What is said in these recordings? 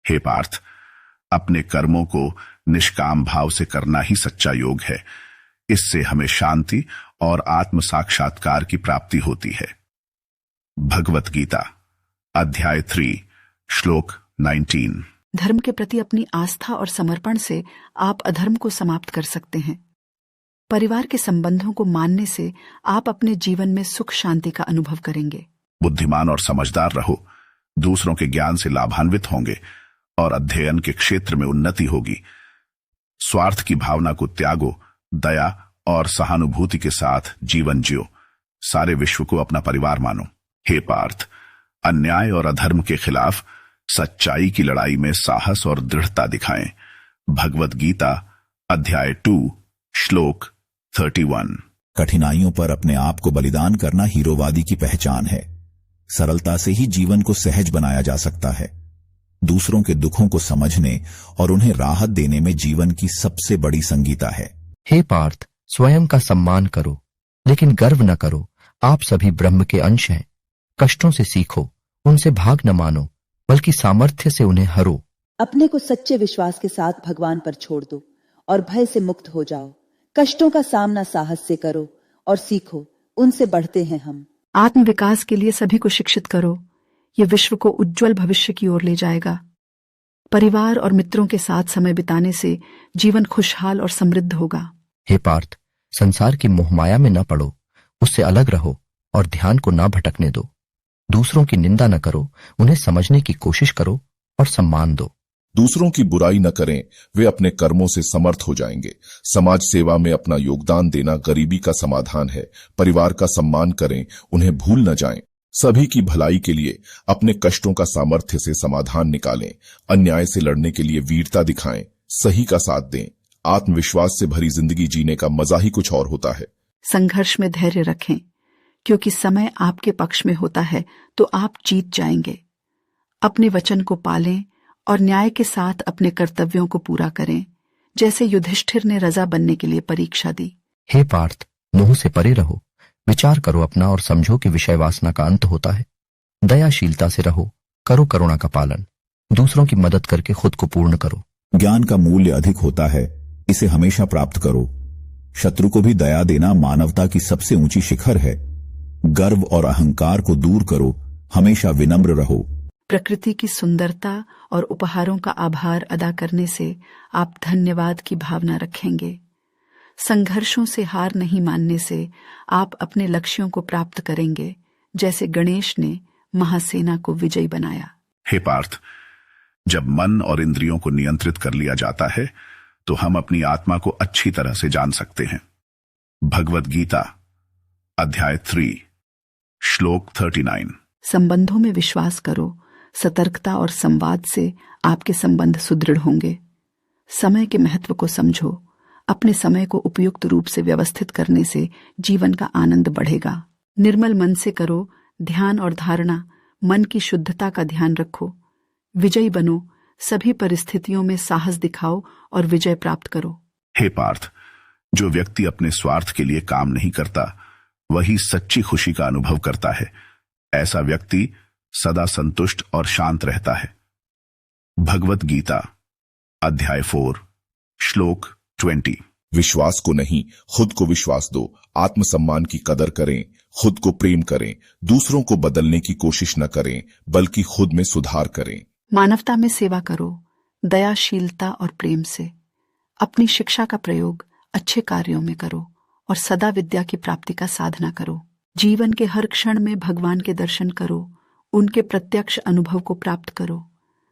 हे पार्थ, अपने कर्मों को निष्काम भाव से करना ही सच्चा योग है। इससे हमें शांति और आत्म साक्षात्कार की प्राप्ति होती है। भगवत गीता अध्याय 3 श्लोक 19। धर्म के प्रति अपनी आस्था और समर्पण से आप अधर्म को समाप्त कर सकते हैं। परिवार के संबंधों को मानने से आप अपने जीवन में सुख शांति का अनुभव करेंगे। बुद्धिमान और समझदार रहो, दूसरों के ज्ञान से लाभान्वित होंगे और अध्ययन के क्षेत्र में उन्नति होगी। स्वार्थ की भावना को त्यागो, दया और सहानुभूति के साथ जीवन जियो। सारे विश्व को अपना परिवार मानो। हे पार्थ, अन्याय और अधर्म के खिलाफ सच्चाई की लड़ाई में साहस और दृढ़ता दिखाएं। भगवत गीता अध्याय 2 श्लोक 31। कठिनाइयों पर अपने आप को बलिदान करना हीरोवादी की पहचान है। सरलता से ही जीवन को सहज बनाया जा सकता है। दूसरों के दुखों को समझने और उन्हें राहत देने में जीवन की सबसे बड़ी संगीता है। हे पार्थ, स्वयं का सम्मान करो, लेकिन गर्व न करो। आप सभी ब्रह्म के अंश हैं। कष्टों से सीखो, उनसे भाग न मानो, बल्कि सामर्थ्य से उन्हें म्रो। अपने को सच्चे विश्वास के साथ भगवान पर छोड़ दो और भय से मुक्त हो जाओ। कष्टों का सामना साहस से करो और सीखो, उनसे बढ़ते हैं हम। आत्म विकास के लिए सभी को शिक्षित करो। ये विश्व को उज्जवल भविष्य की ओर ले जाएगा। परिवार और मित्रों के साथ समय बिताने से जीवन खुशहाल और समृद्ध होगा। हे पार्थ, संसार की मोहमाया में न पड़ो, उससे अलग रहो और ध्यान को न भटकने दो। दूसरों की निंदा न करो, उन्हें समझने की कोशिश करो और सम्मान दो। दूसरों की बुराई न करें, वे अपने कर्मों से समर्थ हो जाएंगे। समाज सेवा में अपना योगदान देना गरीबी का समाधान है। परिवार का सम्मान करें, उन्हें भूल न जाएं। सभी की भलाई के लिए अपने कष्टों का सामर्थ्य से समाधान निकालें। अन्याय से लड़ने के लिए वीरता दिखाएं, सही का साथ दें। आत्मविश्वास से भरी जिंदगी जीने का मजा ही कुछ और होता है। संघर्ष में धैर्य रखें, क्योंकि समय आपके पक्ष में होता है तो आप जीत जाएंगे। अपने वचन को पालें और न्याय के साथ अपने कर्तव्यों को पूरा करें, जैसे युधिष्ठिर ने रजा बनने के लिए परीक्षा दी। हे पार्थ, मोह से परे रहो। विचार करो अपना और समझो कि विषय वासना का अंत होता है। दयाशीलता से रहो, करो करुणा का पालन। दूसरों की मदद करके खुद को पूर्ण करो। ज्ञान का मूल्य अधिक होता है, इसे हमेशा प्राप्त करो। शत्रु को भी दया देना मानवता की सबसे ऊंची शिखर है। गर्व और अहंकार को दूर करो, हमेशा विनम्र रहो। प्रकृति की सुंदरता और उपहारों का आभार अदा करने से आप धन्यवाद की भावना रखेंगे। संघर्षों से हार नहीं मानने से आप अपने लक्ष्यों को प्राप्त करेंगे, जैसे गणेश ने महासेना को विजयी बनाया। हे पार्थ, जब मन और इंद्रियों को नियंत्रित कर लिया जाता है तो हम अपनी आत्मा को अच्छी तरह से जान सकते हैं। भगवत गीता अध्याय 3 श्लोक 39। संबंधों में विश्वास करो। सतर्कता और संवाद से आपके संबंध सुदृढ़ होंगे। समय के महत्व को समझो। अपने समय को उपयुक्त रूप से व्यवस्थित करने से जीवन का आनंद बढ़ेगा। निर्मल मन से करो ध्यान और धारणा। मन की शुद्धता का ध्यान रखो। विजयी बनो, सभी परिस्थितियों में साहस दिखाओ और विजय प्राप्त करो। हे पार्थ, जो व्यक्ति अपने स्वार्थ के लिए काम नहीं करता, वही सच्ची खुशी का अनुभव करता है। ऐसा व्यक्ति सदा संतुष्ट और शांत रहता है। भगवत गीता अध्याय 4 श्लोक 20। विश्वास को नहीं, खुद को विश्वास दो। आत्मसम्मान की कदर करें, खुद को प्रेम करें। दूसरों को बदलने की कोशिश न करें, बल्कि खुद में सुधार करें। मानवता में सेवा करो, दयाशीलता और प्रेम से। अपनी शिक्षा का प्रयोग अच्छे कार्यों में करो और सदा विद्या की प्राप्ति का साधना करो। जीवन के हर क्षण में भगवान के दर्शन करो, उनके प्रत्यक्ष अनुभव को प्राप्त करो।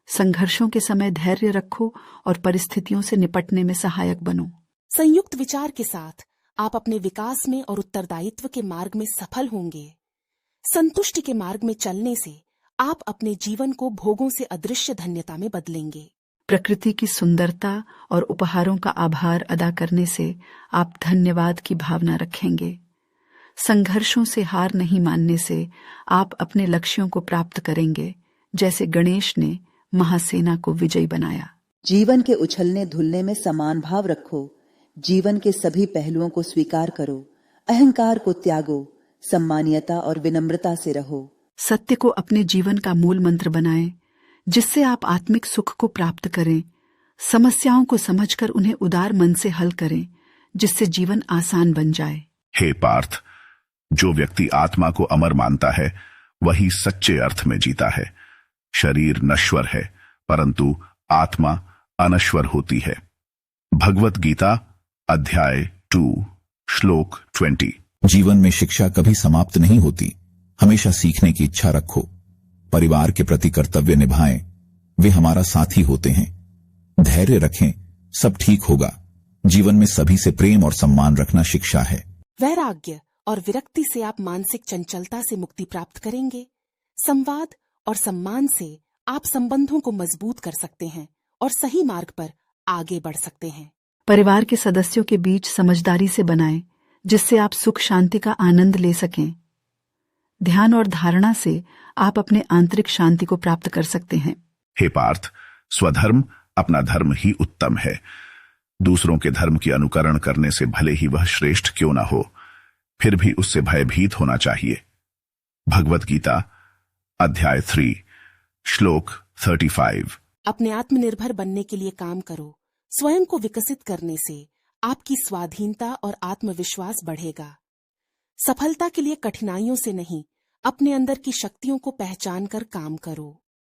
संघर्षों के समय धैर्य रखो और परिस्थितियों से निपटने में सहायक बनो। संयुक्त विचार के साथ आप अपने विकास में और उत्तरदायित्व के मार्ग में सफल होंगे। संतुष्टि के मार्ग में चलने से आप अपने जीवन को भोगों से अदृश्य धन्यता में बदलेंगे। प्रकृति की सुंदरता और उपहारों का आभार अदा करने से आप धन्यवाद की भावना रखेंगे। संघर्षों से हार नहीं मानने से आप अपने लक्ष्यों को प्राप्त करेंगे, जैसे गणेश ने महासेना को विजयी बनाया। जीवन के उछलने धुलने में समान भाव रखो। जीवन के सभी पहलुओं को स्वीकार करो। अहंकार को त्यागो। सम्मानियता और विनम्रता से रहो। सत्य को अपने जीवन का मूल मंत्र बनाएं। जिससे आप आत्मिक सुख को प्राप्त करें। समस्याओं को समझकर उन्हें उदार मन से हल करें, जिससे जीवन आसान बन जाए। हे पार्थ, जो व्यक्ति आत्मा को अमर मानता है वही सच्चे अर्थ में जीता है। शरीर नश्वर है, परंतु आत्मा अनश्वर होती है। भगवत गीता अध्याय 2 श्लोक 20। जीवन में शिक्षा कभी समाप्त नहीं होती। हमेशा सीखने की इच्छा रखो। परिवार के प्रति कर्तव्य निभाएं, वे हमारा साथी होते हैं। धैर्य रखें, सब ठीक होगा। जीवन में सभी से प्रेम और सम्मान रखना शिक्षा है। वैराग्य और विरक्ति से आप मानसिक चंचलता से मुक्ति प्राप्त करेंगे। संवाद और सम्मान से आप संबंधों को मजबूत कर सकते हैं और सही मार्ग पर आगे बढ़ सकते हैं। परिवार के सदस्यों के बीच समझदारी से बनाएं, जिससे आप सुख शांति का आनंद ले सकें। ध्यान और धारणा से आप अपने आंतरिक शांति को प्राप्त कर सकते हैं। हे पार्थ, स्वधर्म अपना धर्म ही उत्तम है। दूसरों के धर्म की अनुकरण करने से भले ही वह श्रेष्ठ क्यों न हो, फिर भी उससे भयभीत होना चाहिए। भगवत गीता अध्याय 3 श्लोक 35। अपने आत्मनिर्भर बनने के लिए काम करो। स्वयं को विकसित करने से आपकी स्वाधीनता और आत्मविश्वास बढ़ेगा। सफलता के लिए कठिनाइयों से नहीं, अपने अंदर की शक्तियों को पहचान कर काम करो।